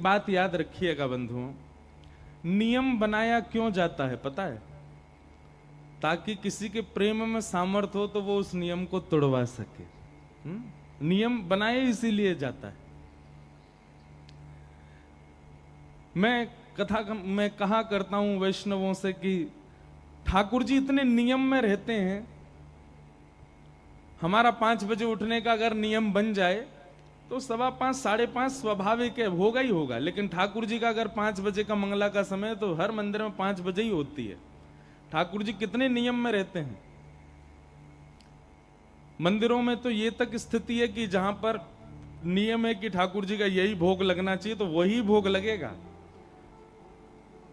बात याद रखिएगा बंधुओं, नियम बनाया क्यों जाता है पता है? ताकि किसी के प्रेम में सामर्थ्य हो तो वो उस नियम को तोड़वा सके। नियम बनाए इसीलिए जाता है। मैं कहा करता हूं वैष्णवों से कि ठाकुर जी इतने नियम में रहते हैं। हमारा 5 बजे उठने का अगर नियम बन जाए तो 5:15 5:30 स्वाभाविक है, होगा ही होगा। लेकिन ठाकुर जी का अगर 5 बजे का मंगला का समय तो हर मंदिर में 5 बजे ही होती है। ठाकुर जी कितने नियम में रहते हैं। मंदिरों में तो ये तक स्थिति है कि जहां पर नियम है कि ठाकुर जी का यही भोग लगना चाहिए तो वही भोग लगेगा।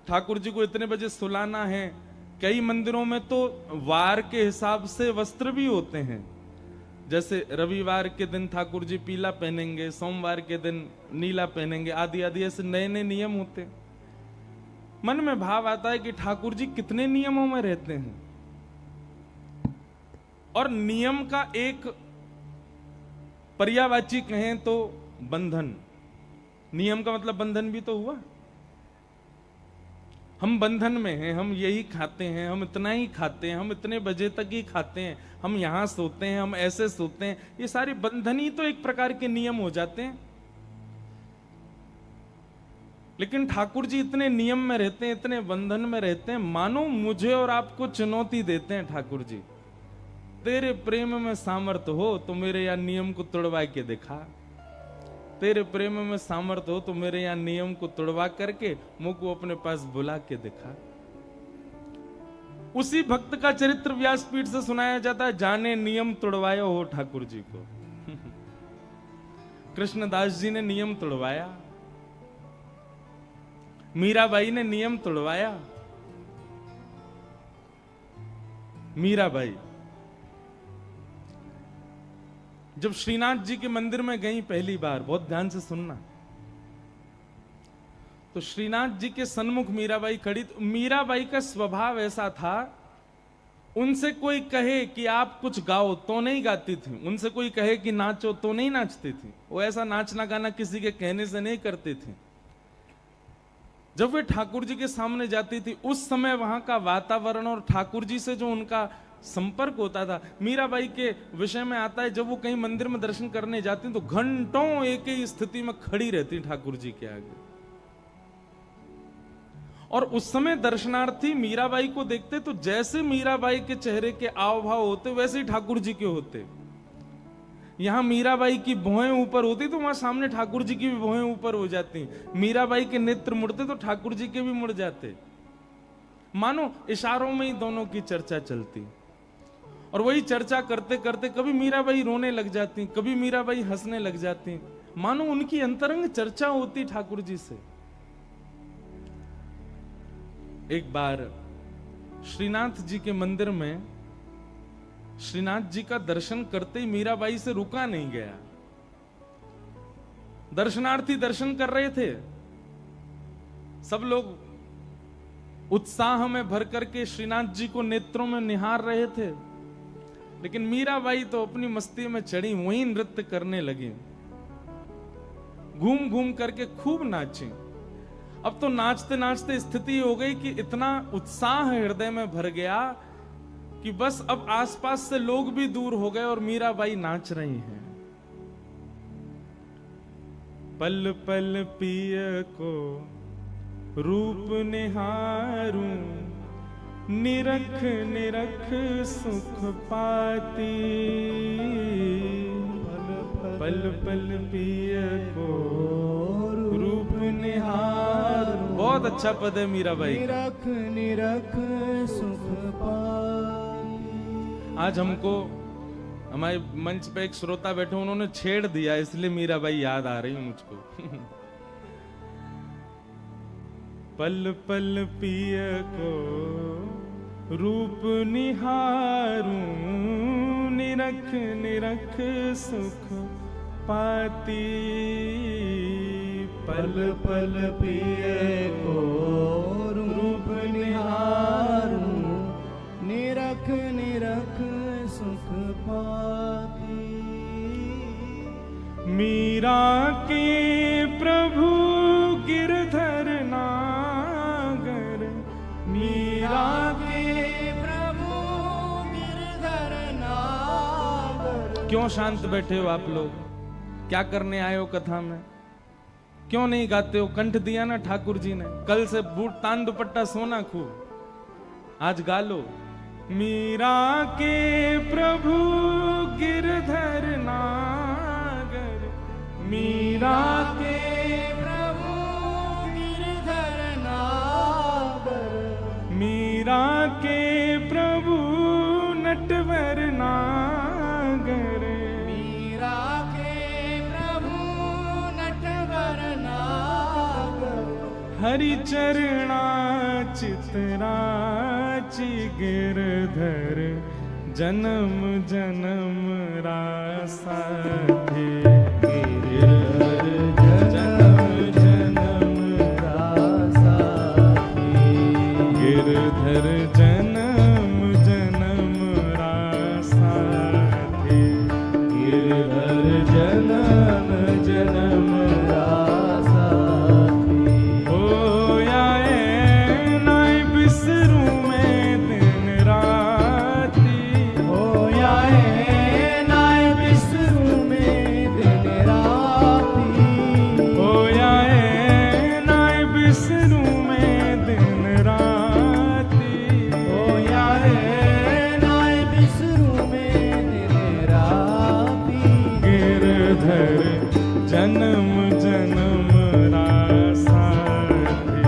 ठाकुर जी को इतने बजे सुलाना है। कई मंदिरों में तो वार के हिसाब से वस्त्र भी होते हैं। जैसे रविवार के दिन ठाकुर जी पीला पहनेंगे, सोमवार के दिन नीला पहनेंगे, आदि आदि ऐसे नए नए नियम होते हैं। मन में भाव आता है कि ठाकुर जी कितने नियमों में रहते हैं। और नियम का एक पर्यायवाची कहें तो बंधन। नियम का मतलब बंधन भी तो हुआ। हम बंधन में हैं, हम यही खाते हैं, हम इतना ही खाते हैं, हम इतने बजे तक ही खाते हैं, हम यहां सोते हैं, हम ऐसे सोते हैं। ये सारे बंधन ही तो एक प्रकार के नियम हो जाते हैं। लेकिन ठाकुर जी इतने नियम में रहते हैं, इतने बंधन में रहते हैं, मानो मुझे और आपको चुनौती देते हैं। ठाकुर जी, तेरे प्रेम में सामर्थ्य हो तो मेरे यहां नियम को तोड़वा के दिखा। तेरे प्रेम में सामर्थ्य हो तो मेरे यहां नियम को तोड़वा करके मुझको अपने पास बुला के दिखा। उसी भक्त का चरित्र व्यासपीठ से सुनाया जाता है, जाने नियम तोड़वाया हो ठाकुर जी को। कृष्णदास जी ने नियम तोड़वाया, मीराबाई ने नियम तोड़वाया। मीराबाई जब श्रीनाथ जी के मंदिर में गई पहली बार, बहुत ध्यान से सुनना, तो श्रीनाथ जी के सन्मुख मीराबाई खड़ी। तो मीराबाई का स्वभाव ऐसा था, उनसे कोई कहे कि आप कुछ गाओ तो नहीं गाती थी, उनसे कोई कहे कि नाचो तो नहीं नाचती थी। वो ऐसा नाचना गाना किसी के कहने से नहीं करती थी। जब वे ठाकुर जी के सामने जाती थी, उस समय वहां का वातावरण और ठाकुर जी से जो उनका संपर्क होता था। मीराबाई के विषय में आता है, जब वो कहीं मंदिर में दर्शन करने जाती हैं तो घंटों एक ही स्थिति में खड़ी रहती ठाकुर जी के आगे। और उस समय दर्शनार्थी मीराबाई को देखते तो जैसे मीराबाई के चेहरे के आव भाव होते वैसे ही ठाकुर जी के होते। यहां मीराबाई की भौहें ऊपर होती तो वहां सामने ठाकुर जी की भी भौहें ऊपर हो जाती। मीराबाई के नेत्र मुड़ते तो ठाकुर जी के भी मुड़ जाते। मानो इशारों में ही दोनों की चर्चा चलती। और वही चर्चा करते करते कभी मीराबाई रोने लग जाती, कभी मीराबाई हंसने लग जाती, मानो उनकी अंतरंग चर्चा होती ठाकुर जी से। एक बार श्रीनाथ जी के मंदिर में श्रीनाथ जी का दर्शन करते ही मीराबाई से रुका नहीं गया। दर्शनार्थी दर्शन कर रहे थे, सब लोग उत्साह में भर करके श्रीनाथ जी को नेत्रों में निहार रहे थे। लेकिन मीराबाई तो अपनी मस्ती में चढ़ी, वहीं नृत्य करने लगी, घूम घूम करके खूब नाची। अब तो नाचते नाचते स्थिति हो गई कि इतना उत्साह हृदय में भर गया कि बस अब आसपास से लोग भी दूर हो गए और मीराबाई नाच रही हैं। पल पल पिय को रूप निहारूं, निरख निरख सुख पाती। पल पल पिय को रूप निहार। बहुत अच्छा पद है मीराबाई। निरख निरख सुख पाती। आज हमको हमारे मंच पे एक श्रोता बैठे, उन्होंने छेड़ दिया, इसलिए मीराबाई याद आ रही मुझको। पल पल पिय को रूप निहारूं, निरख निरख सुख पाती। पल पल पिय को रूप निहारूं, निरख निरख सुख पाती। मीरा के प्रभु क्यों शांत बैठे हो आप लोग? क्या करने आए हो कथा में? क्यों नहीं गाते हो? कंठ दिया ना ठाकुर जी ने, कल से बूट तान दुपट्टा सोना खूब, आज गा लो। मीरा के प्रभु गिरधर नागर, मीरा के प्रभु गिरधर नागर, मीरा के प्रभु नटवर नागर, मीरा के प्रभु नटवर नागर, हरि चरणा चितराची गिरधर जन्म जन्म रासा थे, गिरधर जन्म जन्म रासा थे, गिरधर जन्म जन्म रासा थे, गिरधर जन्म जन्म रासा थे। होया ए नाय बिसरू में दिन राती, होया ए नाय बिसरू में दिन राती, होया ए नाय बिसरू में दिन राती, होया ए नाय बिसरू में दिन राती, गिरधर जन्म जन्म रासा थे,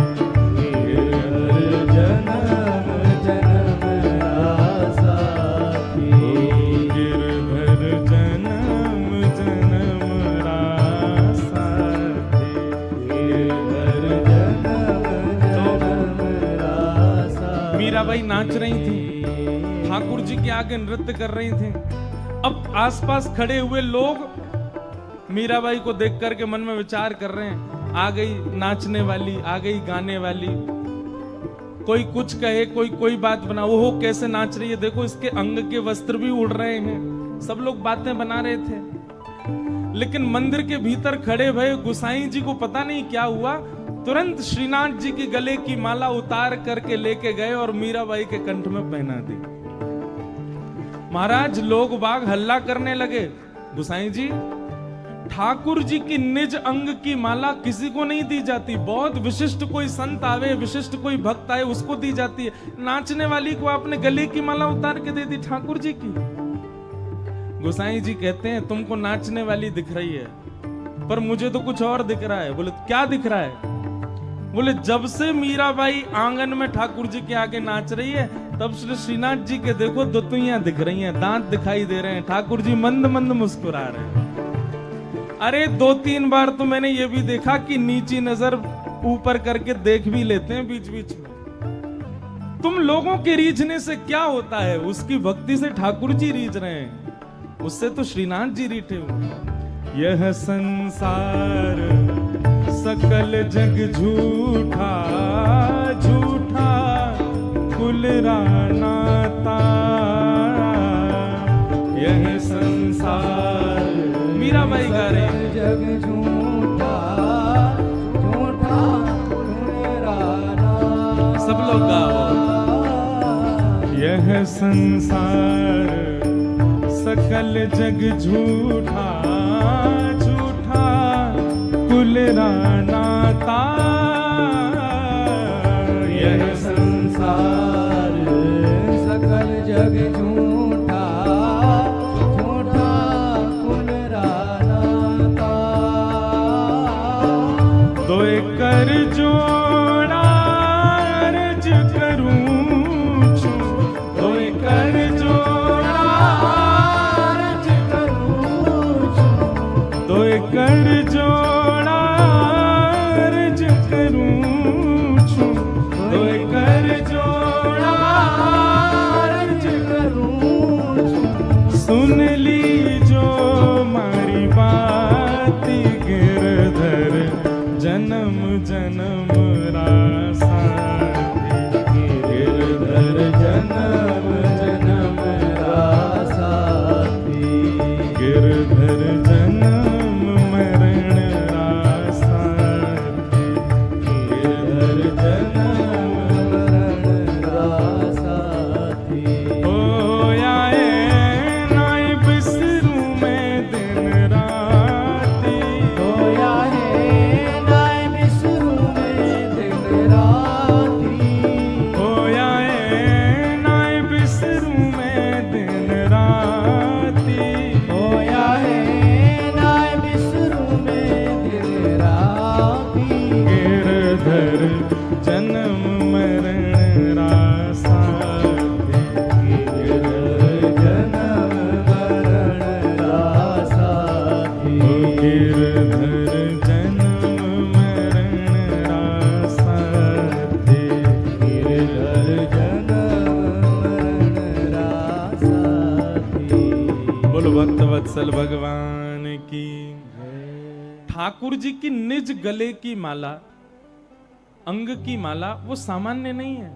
गिरधर जन्म जन्म रासा थे, गिरधर जन्म जन्म रासा थे, गिरधर जन्म जन्म रासा। मीराबाई नाच रही थी, ठाकुर जी के आगे नृत्य कर रही थी। अब आसपास खड़े हुए लोग मीराबाई को देख करके मन में विचार कर रहे हैं, आ गई नाचने वाली, आ गई गाने वाली। कोई कुछ कहे, कोई कोई बात बना, वो कैसे नाच रही है, देखो इसके अंग के वस्त्र भी उड़ रहे हैं। सब लोग बातें बना रहे थे, लेकिन मंदिर के भीतर खड़े भये गुसाई जी को पता नहीं क्या हुआ, तुरंत श्रीनाथ जी के गले की माला उतार करके लेके गए और मीराबाई के कंठ में पहना दी। महाराज लोग बाग हल्ला करने लगे, गुसाई जी ठाकुर जी की निज अंग की माला किसी को नहीं दी जाती, बहुत विशिष्ट कोई संत आवे, विशिष्ट कोई भक्त आए उसको दी जाती है, नाचने वाली को आपने गले की माला उतार के दे दी ठाकुर जी की। गुसाई जी कहते हैं तुमको नाचने वाली दिख रही है, पर मुझे तो कुछ और दिख रहा है। बोले क्या दिख रहा है? बोले जब से मीराबाई आंगन में ठाकुर जी के आगे नाच रही है, तब से श्रीनाथ जी के देखो दुतुइयां दिख रही हैं, दांत दिखाई दे रहे हैं, ठाकुर जी मंद मंद मुस्कुरा रहे हैं। अरे 2-3 बार तो मैंने ये भी देखा कि नीची नजर ऊपर करके देख भी लेते हैं बीच बीच में। तुम लोगों के रीझने से क्या होता है? उसकी भक्ति से ठाकुर जी रीझ रहे हैं, उससे तो श्रीनाथ जी रीठे हुए। यह संसार सकल जग झूठा, झूठा कुल रानाता, यह संसार। मीराबाई गा रही है, जग झूठा, झूठा राना। सब लोग गाओ। यह संसार सकल जग झूठा, झूठा कुल रानाता, यह संसार सकल जग झूठा, झूठा कुल रानाता। दोए कर जोड़ा अर्ज करूं छू, दोए कर जोड़ा अर्ज करूं छू, दोए कर जोड़ा अर्ज करूं छू, दोए कर जोड़ा अर्ज करूं छू। सुन ली जो मारी बात, गिरधर जन्म जन्म रासा थे, गिरधर जन्म जन्म रासा थे, गिरधर जन्म मरण रासा थे, गिरधर जन्म मरण रासा थे। होया ए नाय बिसरू गिरधर जन्म मरण रासा थे। गिरधर जन्म मरण रासाथी। बोलो भक्त वत्सल भगवान की। ठाकुर जी की निज गले की माला, अंग की माला, वो सामान्य नहीं है।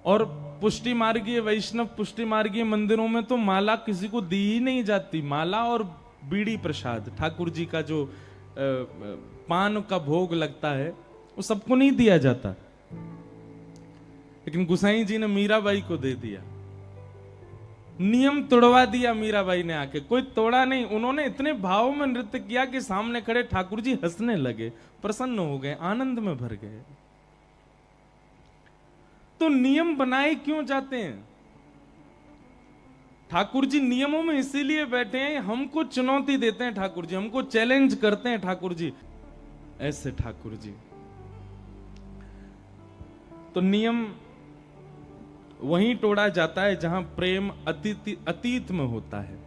और पुष्टि मार्गीय वैष्णव पुष्टि मार्गीय मंदिरों में तो माला किसी को दी ही नहीं जाती। माला और बीड़ी प्रसाद, ठाकुर जी का जो पान का भोग लगता है, वो सबको नहीं दिया जाता। लेकिन गुसाई जी ने मीराबाई को दे दिया। नियम तोड़वा दिया मीराबाई ने आके, कोई तोड़ा नहीं। उन्होंने इतने भाव में नृत्य किया कि सामने खड़े ठाकुर जी हंसने लगे, प्रसन्न हो गए, आनंद में भर गए। तो नियम बनाए क्यों जाते हैं? ठाकुर जी नियमों में इसीलिए बैठे हैं, हमको चुनौती देते हैं ठाकुर जी, हमको चैलेंज करते हैं ठाकुर जी। ऐसे ठाकुर जी। तो नियम वहीं तोड़ा जाता है जहां प्रेम अतीत में होता है।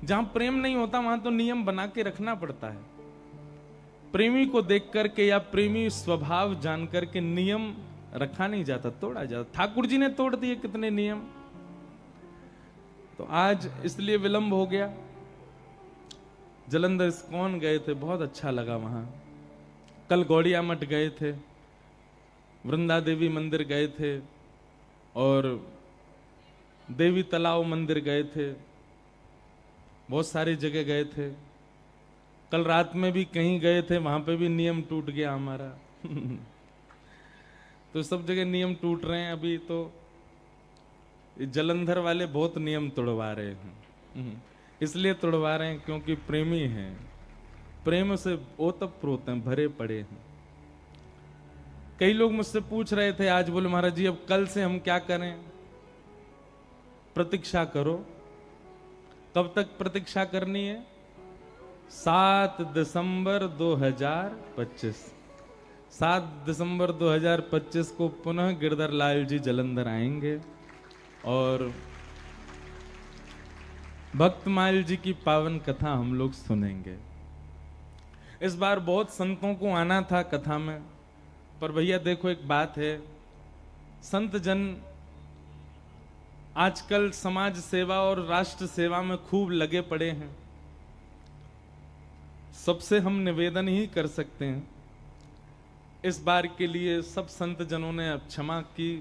जहां प्रेम नहीं होता वहां तो नियम बना के रखना पड़ता है। प्रेमी को देख करके या प्रेमी स्वभाव जान करके नियम रखा नहीं जाता, तोड़ा जाता। ठाकुर जी ने तोड़ दिए कितने नियम। तो आज इसलिए विलंब हो गया। जलंधर इस्कॉन गए थे, बहुत अच्छा लगा वहां। कल गौड़िया मठ गए थे, वृंदा देवी मंदिर गए थे, और देवी तालाब मंदिर गए थे। बहुत सारी जगह गए थे। कल रात में भी कहीं गए थे, वहां पे भी नियम टूट गया हमारा। तो सब जगह नियम टूट रहे हैं अभी। तो जलंधर वाले बहुत नियम तोड़वा रहे हैं। इसलिए तोड़वा रहे हैं क्योंकि प्रेमी हैं, प्रेम से ओतप्रोत हैं, भरे पड़े हैं। कई लोग मुझसे पूछ रहे थे आज, बोले महाराज जी अब कल से हम क्या करें? प्रतीक्षा करो। कब तक प्रतीक्षा करनी है? 7 दिसंबर 2025। 7 दिसंबर 2025 को पुनः गिरधर लाल जी जलंधर आएंगे और भक्तमाल जी की पावन कथा हम लोग सुनेंगे। इस बार बहुत संतों को आना था कथा में, पर भैया देखो एक बात है, संत जन आजकल समाज सेवा और राष्ट्र सेवा में खूब लगे पड़े हैं। सबसे हम निवेदन ही कर सकते हैं, इस बार के लिए सब संत जनों ने अब क्षमा की।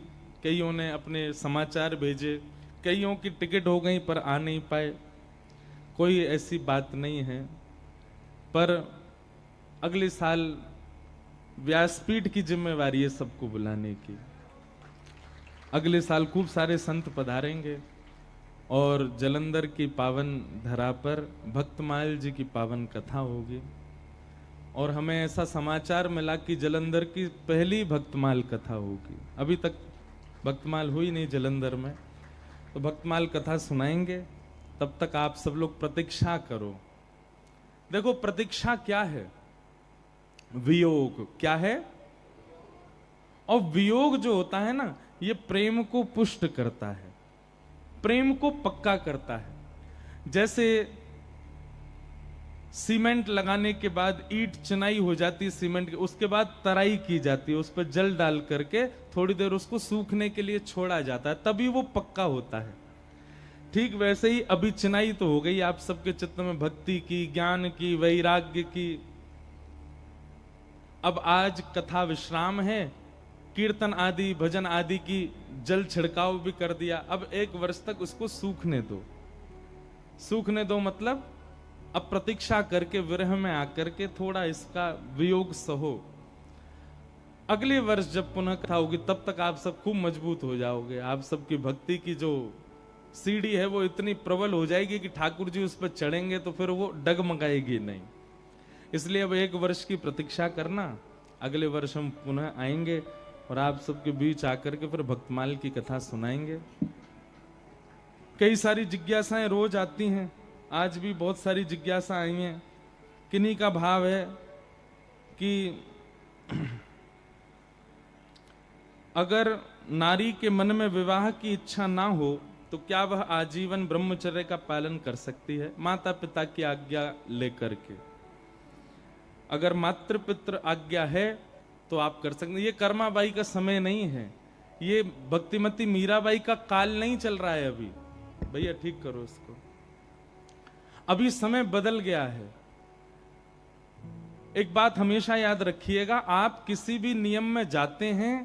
कईयों ने अपने समाचार भेजे, कईयों की टिकट हो गई पर आ नहीं पाए, कोई ऐसी बात नहीं है। पर अगले साल व्यासपीठ की जिम्मेवारी है सबको बुलाने की। अगले साल खूब सारे संत पधारेंगे और जलंधर की पावन धरा पर भक्तमाल जी की पावन कथा होगी। और हमें ऐसा समाचार मिला कि जलंधर की पहली भक्तमाल कथा होगी। अभी तक भक्तमाल हुई नहीं जलंधर में, तो भक्तमाल कथा सुनाएंगे। तब तक आप सब लोग प्रतीक्षा करो। देखो प्रतीक्षा क्या है? वियोग क्या है? और वियोग जो होता है ना, ये प्रेम को पुष्ट करता है, प्रेम को पक्का करता है। जैसे सीमेंट लगाने के बाद ईंट चिनाई हो जाती है सीमेंट की, उसके बाद तराई की जाती है, उस पर जल डाल करके थोड़ी देर उसको सूखने के लिए छोड़ा जाता है, तभी वो पक्का होता है। ठीक वैसे ही अभी चिनाई तो हो गई आप सबके चित्त में, भक्ति की, ज्ञान की, वैराग्य की। अब आज कथा विश्राम है, कीर्तन आदि भजन आदि की जल छिड़काव भी कर दिया। अब 1 वर्ष तक उसको सूखने दो। सूखने दो मतलब अब प्रतीक्षा करके विरह में आकर के थोड़ा इसका वियोग सहो। अगले वर्ष जब पुनः कथा होगी तब तक आप सब खूब मजबूत हो जाओगे। आप सबकी भक्ति की जो सीढ़ी है वो इतनी प्रबल हो जाएगी कि ठाकुर जी उस पर चढ़ेंगे तो फिर वो डगमगाएगी नहीं। इसलिए अब 1 वर्ष की प्रतीक्षा करना, अगले वर्ष हम पुनः आएंगे और आप सबके बीच आकर के फिर भक्तमाल की कथा सुनाएंगे। कई सारी जिज्ञासाएं रोज आती हैं, आज भी बहुत सारी जिज्ञासा आई हैं। किन्हीं का भाव है कि अगर नारी के मन में विवाह की इच्छा ना हो तो क्या वह आजीवन ब्रह्मचर्य का पालन कर सकती है माता पिता की आज्ञा लेकर के? अगर मातृ पितृ आज्ञा है तो आप कर सकते हैं। ये कर्माबाई का समय नहीं है, ये भक्तिमती मीराबाई का काल नहीं चल रहा है अभी। भैया ठीक करो इसको, अभी समय बदल गया है। एक बात हमेशा याद रखिएगा, आप किसी भी नियम में जाते हैं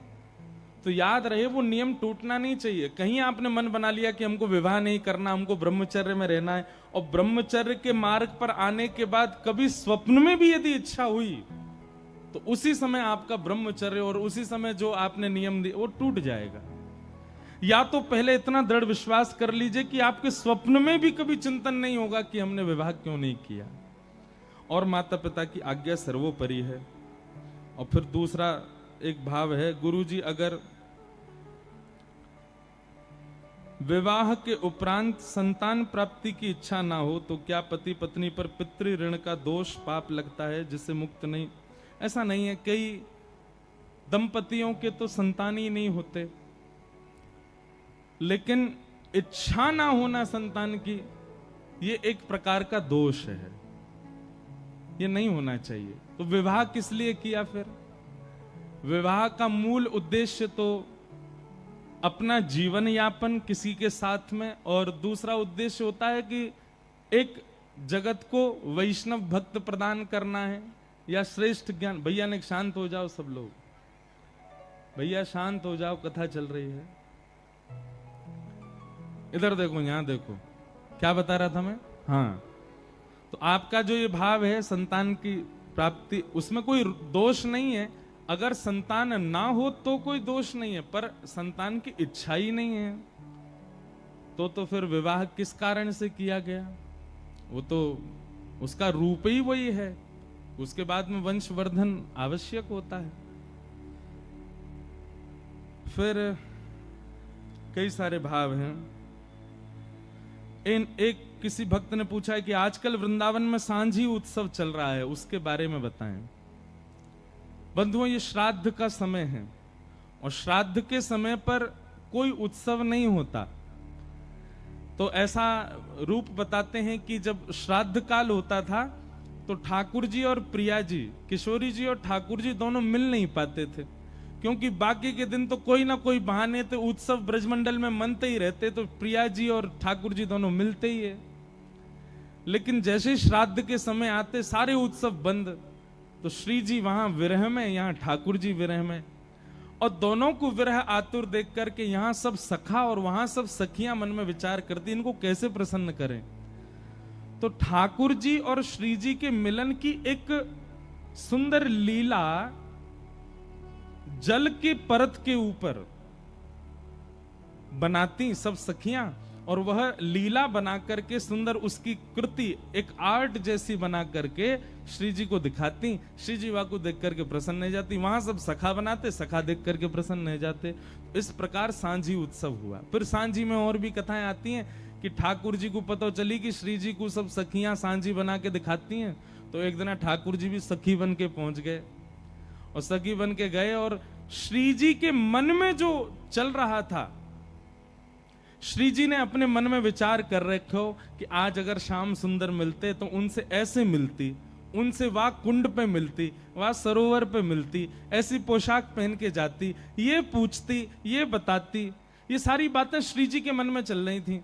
तो याद रहे वो नियम टूटना नहीं चाहिए। कहीं आपने मन बना लिया कि हमको विवाह नहीं करना, हमको ब्रह्मचर्य में रहना है, और ब्रह्मचर्य के मार्ग पर आने के बाद कभी स्वप्न में भी यदि इच्छा हुई तो उसी समय आपका ब्रह्मचर्य और उसी समय जो आपने नियम दिए वो टूट जाएगा। या तो पहले इतना दृढ़ विश्वास कर लीजिए कि आपके स्वप्न में भी कभी चिंतन नहीं होगा कि हमने विवाह क्यों नहीं किया, और माता पिता की आज्ञा सर्वोपरि है। और फिर दूसरा एक भाव है, गुरुजी अगर विवाह के उपरांत संतान प्राप्ति की इच्छा ना हो तो क्या पति पत्नी पर पितृ ऋण का दोष पाप लगता है जिससे मुक्त नहीं? ऐसा नहीं है, कई दंपतियों के तो संतान ही नहीं होते, लेकिन इच्छा ना होना संतान की ये एक प्रकार का दोष है, ये नहीं होना चाहिए। तो विवाह किस लिए किया? फिर विवाह का मूल उद्देश्य तो अपना जीवन यापन किसी के साथ में, और दूसरा उद्देश्य होता है कि एक जगत को वैष्णव भक्त प्रदान करना है या श्रेष्ठ ज्ञान। भैया ने शांत हो जाओ सब लोग, भैया शांत हो जाओ, कथा चल रही है। इधर देखो, यहां देखो, क्या बता रहा था मैं? हाँ, तो आपका जो ये भाव है संतान की प्राप्ति, उसमें कोई दोष नहीं है। अगर संतान ना हो तो कोई दोष नहीं है, पर संतान की इच्छा ही नहीं है तो फिर विवाह किस कारण से किया गया? वो तो उसका रूप ही वही है, उसके बाद में वंशवर्धन आवश्यक होता है। फिर कई सारे भाव हैं। एक किसी भक्त ने पूछा है कि आजकल वृंदावन में सांझी उत्सव चल रहा है, उसके बारे में बताएं। बंधुओं, ये श्राद्ध का समय है और श्राद्ध के समय पर कोई उत्सव नहीं होता। तो ऐसा रूप बताते हैं कि जब श्राद्ध काल होता था तो ठाकुर जी और प्रिया जी, किशोरी जी और ठाकुर जी दोनों मिल नहीं पाते थे, क्योंकि बाकी के दिन तो कोई ना कोई बहाने तो उत्सव ब्रजमंडल में मनते ही रहते, तो प्रिया जी और ठाकुर जी दोनों मिलते ही है। लेकिन जैसे श्राद्ध के समय आते सारे उत्सव बंद, तो श्री जी वहां विरह में, यहाँ ठाकुर जी विरह में, और दोनों को विरह आतुर देख करके यहाँ सब सखा और वहां सब सखियां मन में विचार करती इनको कैसे प्रसन्न करें। तो ठाकुर जी और श्री जी के मिलन की एक सुंदर लीला जल के परत के ऊपर बनाती सब सखियां, और वह लीला बना करके सुंदर उसकी कृति एक आर्ट जैसी बना करके श्री जी को दिखाती। श्री जी वहां को देख करके प्रसन्न हो जाती, वहां सब सखा बनाते, सखा देख करके प्रसन्न हो जाते। इस प्रकार सांझी उत्सव हुआ। फिर सांझी में और भी कथाएं आती हैं कि ठाकुर जी को पता चली कि श्री जी को सब सखियां सांझी बना के दिखाती हैं, तो एक दिन ठाकुर जी भी सखी बन के पहुंच गए, और सखी बन के गए, और श्री जी के मन में जो चल रहा था, श्री जी ने अपने मन में विचार कर रखो कि आज अगर श्याम सुंदर मिलते तो उनसे ऐसे मिलती, उनसे वह कुंड पे मिलती, वह सरोवर पे मिलती, ऐसी पोशाक पहन के जाती, ये पूछती, ये बताती। ये सारी बातें श्री जी के मन में चल रही थी।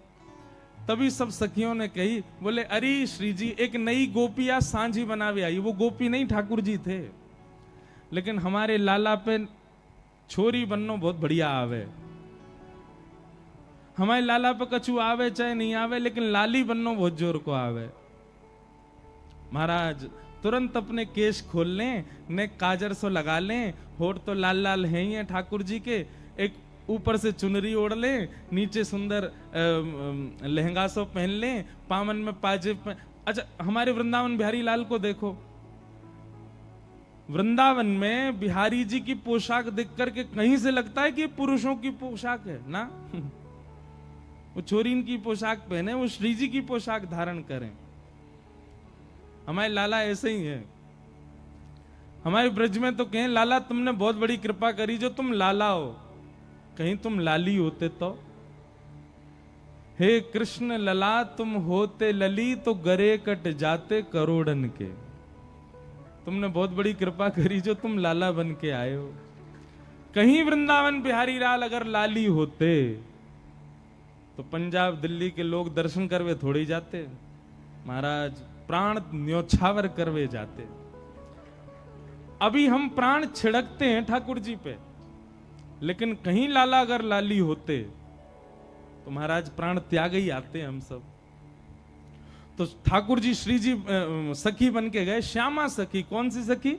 तभी सब सखियों ने कही, बोले अरे श्री जी एक नई गोपिया सांझी बनावे आई। वो गोपी नहीं ठाकुर जी थे, लेकिन हमारे लाला पे छोरी बननो बहुत बढ़िया आवे। हमारे लाला पे कछु आवे चाहे नहीं आवे, लेकिन लाली बननो बहुत जोर को आवे। महाराज तुरंत अपने केश खोल लें, ने काजर सो लगा लें, होठ तो लाल लाल है ही है ठाकुर जी के, एक ऊपर से चुनरी ओढ़ लें, नीचे सुंदर लहंगा सो पहन लें, पामन में पाजेब। अच्छा, हमारे वृंदावन बिहारी लाल को देखो, वृंदावन में बिहारी जी की पोशाक देख करके कहीं से लगता है कि ये पुरुषों की पोशाक है ना। वो छोरीन की पोशाक पहने, वो श्री जी की पोशाक धारण करें। हमारे लाला ऐसे ही है। हमारे ब्रज में तो कहें लाला तुमने बहुत बड़ी कृपा करी जो तुम लाला हो, कहीं तुम लाली होते तो। हे कृष्ण लला तुम होते लली तो गरे कट जाते करोड़न के। तुमने बहुत बड़ी कृपा करी जो तुम लाला बन के आए हो। कहीं वृंदावन बिहारी लाल अगर लाली होते तो पंजाब दिल्ली के लोग दर्शन करवे थोड़े ही जाते महाराज, प्राण न्योछावर करवे जाते। अभी हम प्राण छिड़कते हैं ठाकुर जी पे, लेकिन कहीं लाला अगर लाली होते तो महाराज प्राण त्याग ही आते हम सब। तो ठाकुर जी श्री जी सखी बन के गए, श्यामा सखी। कौन सी सखी?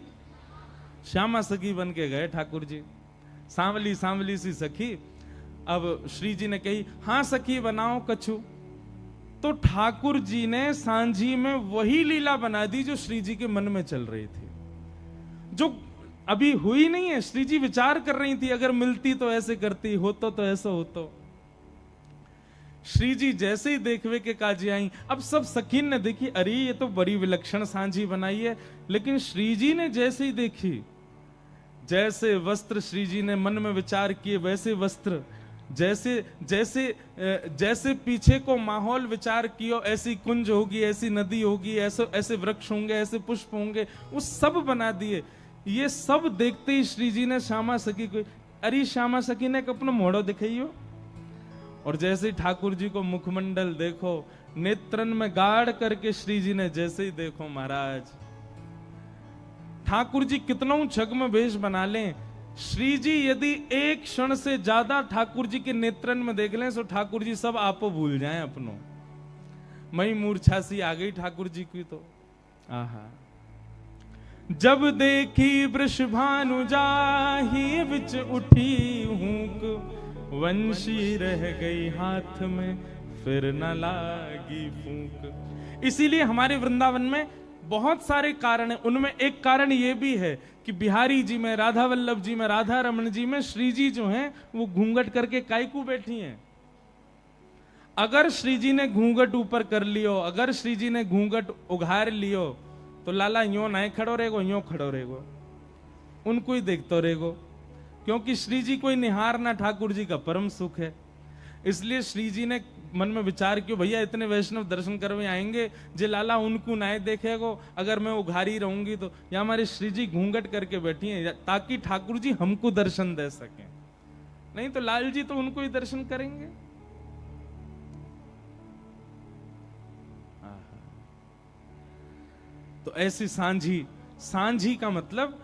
श्यामा सखी बन के गए ठाकुर जी, सांवली सांवली सी सखी। अब श्री जी ने कही हां सखी बनाओ कछु, तो ठाकुर जी ने सांझी में वही लीला बना दी जो श्री जी के मन में चल रही थी, जो अभी हुई नहीं है। श्री जी विचार कर रही थी अगर मिलती तो ऐसे करती, होतो तो ऐसा होतो। श्री जी जैसे ही देखवे के काजी आई, अब सब सखीन ने देखी, अरे ये तो बड़ी विलक्षण सांझी बनाई है। लेकिन श्री जी ने जैसे ही देखी, जैसे वस्त्र श्री जी ने मन में विचार किए वैसे वस्त्र, जैसे जैसे जैसे पीछे को माहौल विचार किया, ऐसी कुंज होगी, ऐसी नदी होगी, ऐसे ऐसे वृक्ष होंगे, ऐसे पुष्प होंगे, वो सब बना दिए। ये सब देखते ही श्री जी ने श्यामा सखी को, अरे श्यामा सखी ने अपना मोड़ो दिखाइयो। और जैसे ही ठाकुर जी को मुखमंडल देखो, नेत्रन में गाड़ करके श्री जी ने जैसे ही देखो महाराज, ठाकुर जी कितनों छग्म वेश बना लें, श्री जी यदि एक क्षण से ज्यादा ठाकुर जी के नेत्रन में देख लें तो ठाकुर जी सब आपो भूल जाएं अपनों। मई मूर्छा सी आ गई ठाकुर जी की तो। आहा, जब देखी वृषभानु जाही बिच उठी हूक, वंशी रह गई हाथ में फिर न लागी फूंक। इसीलिए हमारे वृंदावन में बहुत सारे कारण हैं। उनमें एक कारण यह भी है कि बिहारी जी में, राधा वल्लभ जी में, राधा रमन जी में श्री जी जो हैं वो घूंघट करके कायकू बैठी हैं। अगर श्री जी ने घूंघट ऊपर कर लियो, अगर श्री जी ने घूंघट उघार लियो, तो लाला यो ना खड़ो रहेगो, यो खड़ो रहेगो, उनको ही देखते रहेगो। क्योंकि श्री जी कोई निहारना ठाकुर जी का परम सुख है। इसलिए श्री जी ने मन में विचार किया, भैया इतने वैष्णव दर्शन करवे आएंगे, जे लाला उनको ना देखेगो, अगर मैं उघारी रहूंगी तो। या हमारे श्री जी घूंघट करके बैठी हैं ताकि ठाकुर जी हमको दर्शन दे सकें, नहीं तो लाल जी तो उनको ही दर्शन करेंगे। तो ऐसी सांझी, सांझी का मतलब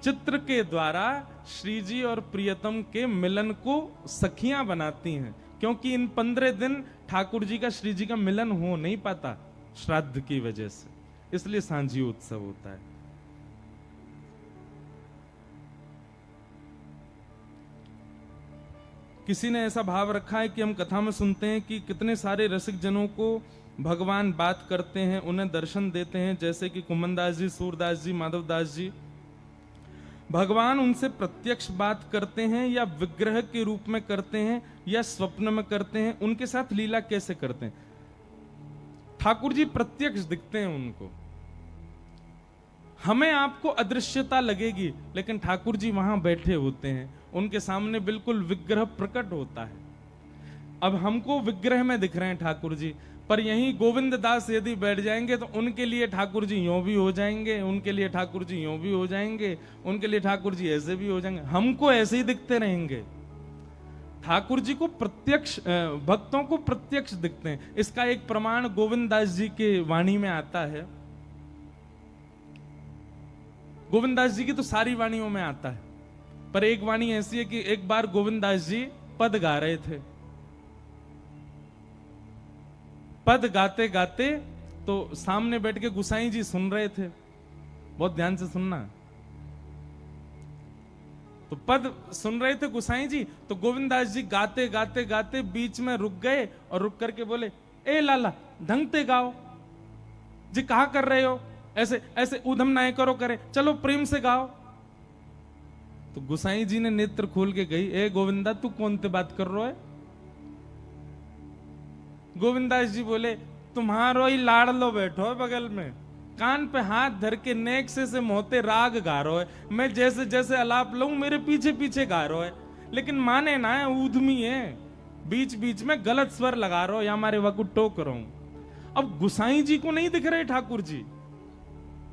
चित्र के द्वारा श्री जी और प्रियतम के मिलन को सखियां बनाती हैं। क्योंकि इन 15 दिन ठाकुर जी का श्री जी का मिलन हो नहीं पाता श्राद्ध की वजह से, इसलिए सांझी उत्सव होता है। किसी ने ऐसा भाव रखा है कि हम कथा में सुनते हैं कि कितने सारे रसिक जनों को भगवान बात करते हैं, उन्हें दर्शन देते हैं, जैसे कि कुमनदास जी, सूरदास जी, माधवदास जी। भगवान उनसे प्रत्यक्ष बात करते हैं या विग्रह के रूप में करते हैं या स्वप्न में करते हैं, उनके साथ लीला कैसे करते हैं? ठाकुर जी प्रत्यक्ष दिखते हैं उनको। हमें आपको अदृश्यता लगेगी, लेकिन ठाकुर जी वहां बैठे होते हैं, उनके सामने बिल्कुल विग्रह प्रकट होता है। अब हमको विग्रह में दिख रहे हैं ठाकुर जी, पर यहीं गोविंद दास यदि बैठ जाएंगे तो उनके लिए ठाकुर जी यूं भी हो जाएंगे, उनके लिए ठाकुर जी यूं भी हो जाएंगे, उनके लिए ठाकुर जी ऐसे भी हो जाएंगे, हमको ऐसे ही दिखते रहेंगे। ठाकुर जी को प्रत्यक्ष, भक्तों को प्रत्यक्ष दिखते हैं। इसका एक प्रमाण गोविंद दास जी के वाणी में आता है। गोविंद दास जी की तो सारी वाणियों में आता है, पर एक वाणी ऐसी है कि एक बार गोविंद दास जी पद गा रहे थे। पद गाते गाते तो सामने बैठ के गुसाई जी सुन रहे थे, बहुत ध्यान से सुनना। तो पद सुन रहे थे गुसाई जी, तो गोविंददास जी गाते गाते गाते बीच में रुक गए और रुक करके बोले, ए लाला ढंग से गाओ जी, कहा कर रहे हो, ऐसे ऐसे उधम ना करो, करे चलो प्रेम से गाओ। तो गुसाई जी ने नेत्र खोल के गई, ए गोविंदा तू कौन से बात कर रहा है? गोविंदास जी बोले, तुम्हारो ही लाड़लो बैठो है बगल में, कान पे हाथ धर के नेक से मोते राग गा रहा है, मैं जैसे जैसे अलाप लऊं मेरे पीछे पीछे गा रहा है, लेकिन माने ना है, ऊधमी है, बीच बीच में गलत स्वर लगा रहा हो या हमारे वह को टोक रहा हूं। अब गुसाई जी को नहीं दिख रहे ठाकुर जी,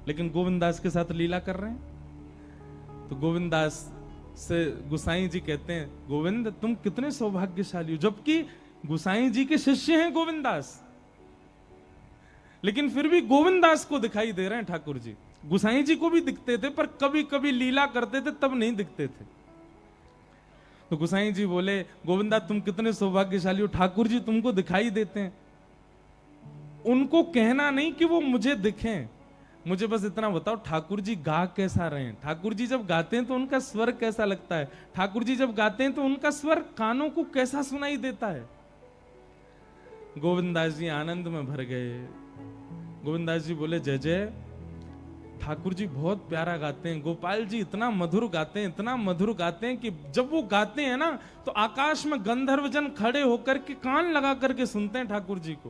लेकिन गोविंदास के साथ लीला कर रहे हैं। तो गोविंदास से गुसाई जी कहते हैं, गोविंद तुम कितने सौभाग्यशाली हो, जबकि गुसाई जी के शिष्य हैं गोविंदास, लेकिन फिर भी गोविंदास को दिखाई दे रहे हैं ठाकुर जी। गुसाई जी को भी दिखते थे, पर कभी कभी लीला करते थे तब नहीं दिखते थे। तो गुसाई जी बोले, गोविंदा तुम कितने सौभाग्यशाली हो, ठाकुर जी तुमको दिखाई देते हैं। उनको कहना नहीं कि वो मुझे दिखें, मुझे बस इतना बताओ ठाकुर जी गा कैसा रहे हैं। ठाकुर जी जब गाते हैं तो उनका स्वर कैसा लगता है, ठाकुर जी जब गाते हैं तो उनका स्वर कानों को कैसा सुनाई देता है। गोविंदास जी आनंद में भर गए। गोविंदास जी बोले, जय जय, ठाकुर जी बहुत प्यारा गाते हैं, गोपाल जी इतना मधुर गाते हैं, इतना मधुर गाते हैं कि जब वो गाते हैं ना तो आकाश में गंधर्व जन खड़े होकर के कान लगा करके सुनते हैं ठाकुर जी को।